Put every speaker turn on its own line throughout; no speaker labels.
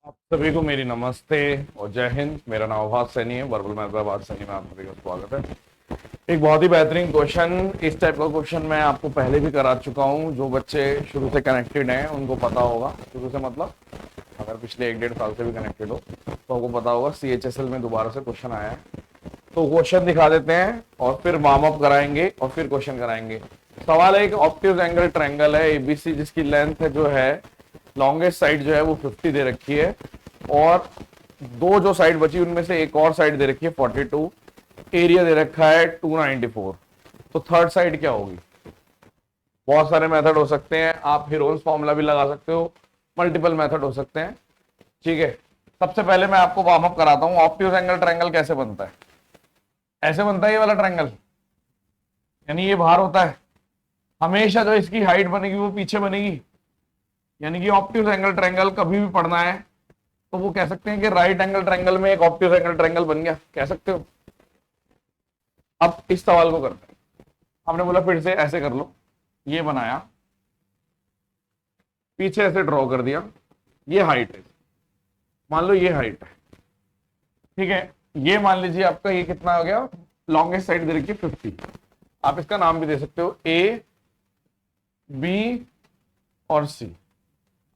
आप सभी को मेरी नमस्ते और जय हिंद। मेरा नाम आभास सैनी है, वर्बल मैथमेटिक्स सैनी में आप सभी का स्वागत है। एक बहुत ही बेहतरीन क्वेश्चन, इस टाइप का क्वेश्चन मैं आपको पहले भी करा चुका हूं। जो बच्चे शुरू से कनेक्टेड हैं उनको पता होगा। शुरू से मतलब अगर पिछले 1-1.5 साल से भी कनेक्टेड हो तो आपको पता होगा CHSL में दोबारा से क्वेश्चन आया है। तो क्वेश्चन दिखा देते हैं और फिर वार्म अप कराएंगे और फिर क्वेश्चन कराएंगे। सवाल है, एक ऑप्टिव एंगल ट्रायंगल है ABC जिसकी लेंथ है जो है लॉन्गेस्ट साइड जो है वो 50 दे रखी है और दो जो साइड बची उनमें से एक और साइड दे रखी है 42। एरिया दे रखा है 294। तो थर्ड साइड क्या होगी? बहुत सारे मेथड हो सकते हैं, आप हीरोन्स फॉर्मूला भी लगा सकते हो, मल्टीपल मेथड हो सकते हैं। ठीक है, सबसे पहले मैं आपको वार्म अप कराता हूं। ऑप्टिव एंगल ट्रायंगल कैसे बनता है? ऐसे बनता है ये वाला ट्रायंगल, यानी ये बाहर होता है। हमेशा जो इसकी हाइट बनेगी वो पीछे बनेगी, यानी कि ऑप्टिव एंगल ट्रायंगल कभी भी पढ़ना है तो वो कह सकते हैं कि राइट एंगल ट्रायंगल में एक ऑप्टिव एंगल ट्रायंगल बन गया, कह सकते हो। अब इस सवाल को करते हैं। हमने बोला फिर से ऐसे कर लो, ये बनाया, पीछे ऐसे ड्रॉ कर दिया, ये हाइट है, मान लो ये हाइट है। ठीक है, ये मान लीजिए आपका ये कितना हो गया, लॉन्गेस्ट साइड दे रखी है 50। आप इसका नाम भी दे सकते हो A, B और C।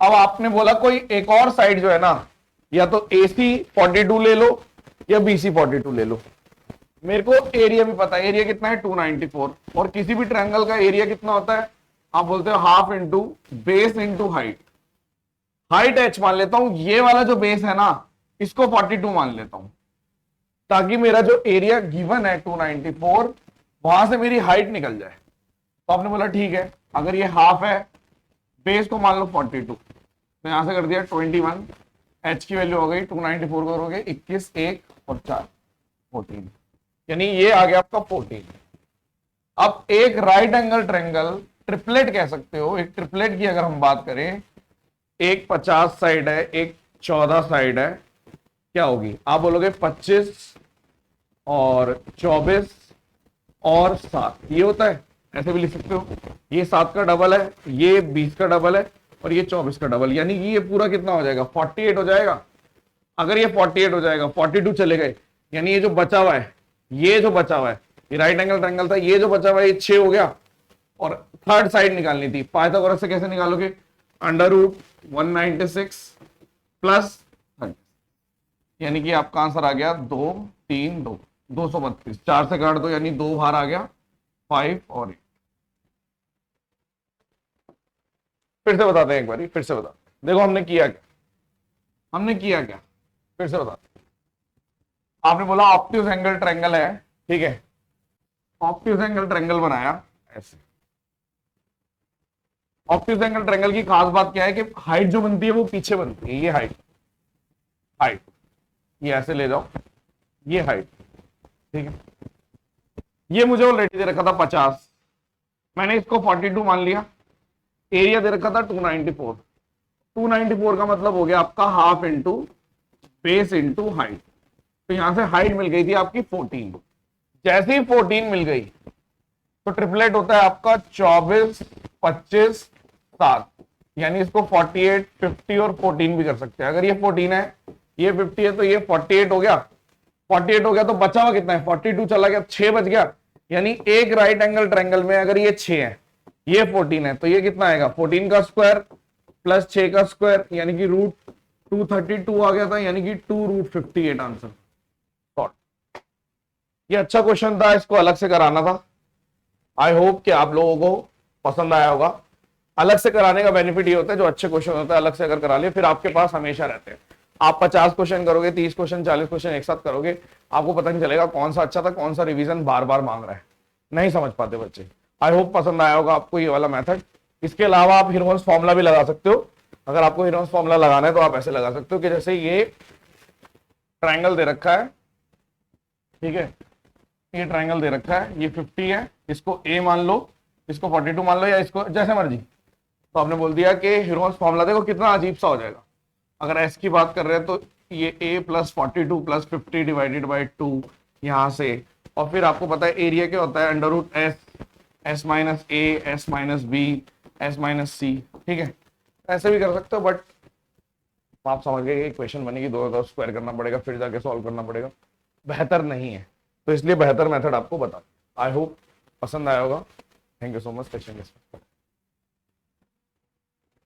अब आपने बोला कोई एक और साइड जो है ना, या तो AC 42 ले लो या BC 42 ले लो। मेरे को एरिया भी पता है, एरिया कितना है 294। और किसी भी ट्रायंगल का एरिया कितना होता है? आप बोलते हो half into base into height. Height H मान लेता हूं, ये वाला जो बेस है ना इसको 42 मान लेता हूं, ताकि मेरा जो एरिया गिवन है 294 वहां से मेरी हाइट निकल जाए। तो आपने बोला ठीक है, अगर ये हाफ है, बेस को मान लो 42, तो यहां से कर दिया 21। H की वैल्यू हो गई 294 करोगे 21, 1 और 4 14, यानी ये आ गया आपका 14। अब एक राइट एंगल ट्रायंगल ट्रिपलेट कह सकते हो। एक ट्रिपलेट की अगर हम बात करें, एक 50 साइड है, एक 14 साइड है, क्या होगी? आप बोलोगे 25 और 24 और 7, ये होता है। ऐसे भी लिख सकते हो, ये 7 का डबल है, ये 20 का डबल है और ये 24 का डबल, यानी कि ये पूरा कितना हो जाएगा? 48 हो जाएगा। अगर ये 48 हो जाएगा, 42 चले गए, यानी ये जो बचा हुआ है, ये जो बचा हुआ है, ये राइट एंगल ट्रायंगल था, ये जो बचा हुआ है ये 6 हो गया। और थर्ड साइड निकालनी थी, पाइथागोरस से कैसे निकालोगे? अंडर रूट 196 प्लस 30, यानी कि आपका आंसर आ गया 2 3 2 232। 4 से काट दो यानी 2 बाहर आ गया, 5 और 8। फिर से बताते हैं, एक बार फिर से बताते हैं। देखो हमने किया क्या, हमने किया क्या, फिर से बताते हैं। आपने बोला ऑप्टिव एंगल ट्रायंगल है, ठीक है, ऑप्टिव एंगल ट्रायंगल बनाया ऐसे। ऑप्टिव एंगल ट्रायंगल की खास बात क्या है कि हाइट जो बनती है वो पीछे बनती है। ये हाइट, हाइट ये ऐसे ले जाओ, ये हाइट, ठीक है। ये मुझे ऑलरेडी दे रखा था 50, मैंने इसको 42 मान लिया। एरिया दे रखा था 294। 294 का मतलब हो गया आपका half into base into height. तो यहां से हाइट मिल गई थी आपकी 14। जैसे ही 14 मिल गई तो ट्रिपलेट होता है आपका 24 25 7, यानी इसको 48 50 और 14 भी कर सकते हैं। अगर ये 14 है, ये 50 है, तो ये 48 हो गया। 48 हो गया तो बचा हुआ कितना है? 42 चला गया, 6 बच गया। यानी एक राइट एंगल ट्रायंगल में अगर ये 6 है, ये 14 है, तो ये कितना आएगा? 14 का स्क्वायर प्लस 6 का स्क्वायर, यानी कि रूट 232 आ गया था, यानी कि 2 रूट 58 आंसर। ये अच्छा क्वेश्चन था, इसको अलग से कराना था। आई होप कि आप लोगों को पसंद आया होगा। अलग से कराने का बेनिफिट ये होता है, जो अच्छे क्वेश्चन होते हैं अलग से अगर करा लिए फिर आपके पास हमेशा रहते हैं। आप 50 क्वेश्चन करोगे, 30 क्वेश्चन 40 क्वेश्चन एक साथ करोगे, आपको पता नहीं चलेगा कौन सा अच्छा था, कौन सा रिवीजन बार बार मांग रहा है, नहीं समझ पाते बच्चे। आई होप पसंद आया होगा आपको ये वाला मेथड। इसके अलावा आप हीरोन्स फॉर्मूला भी लगा सकते हो। अगर आपको हीरोन्स फॉर्मूला लगाना है तो आप ऐसे लगा सकते हो कि जैसे ये ट्राइंगल दे रखा है, ठीक है, ये ट्राइंगल दे रखा है, ये 50 है, इसको A मान लो, इसको 42 मान लो, या इसको जैसे मर्जी। तो आपने बोल दिया कि हीरोन्स फॉर्मूला देखो कितना अजीब सा हो जाएगा। अगर S की बात कर रहे हैं तो ये A plus 42 plus 50 divided by 2 यहां से, और फिर आपको पता है एरिया क्या होता है? Under root S minus A S minus B S minus C, ठीक है। ऐसे भी कर सकते हो, बट तो आप समझ गए इक्वेशन बनेगी, 2 स्क्वायर करना पड़ेगा फिर जाके सॉल्व करना पड़ेगा, बेहतर नहीं है। तो इसलिए बेहतर मेथड आपको बता, आई होप पसंद आया होगा। Thank you so much.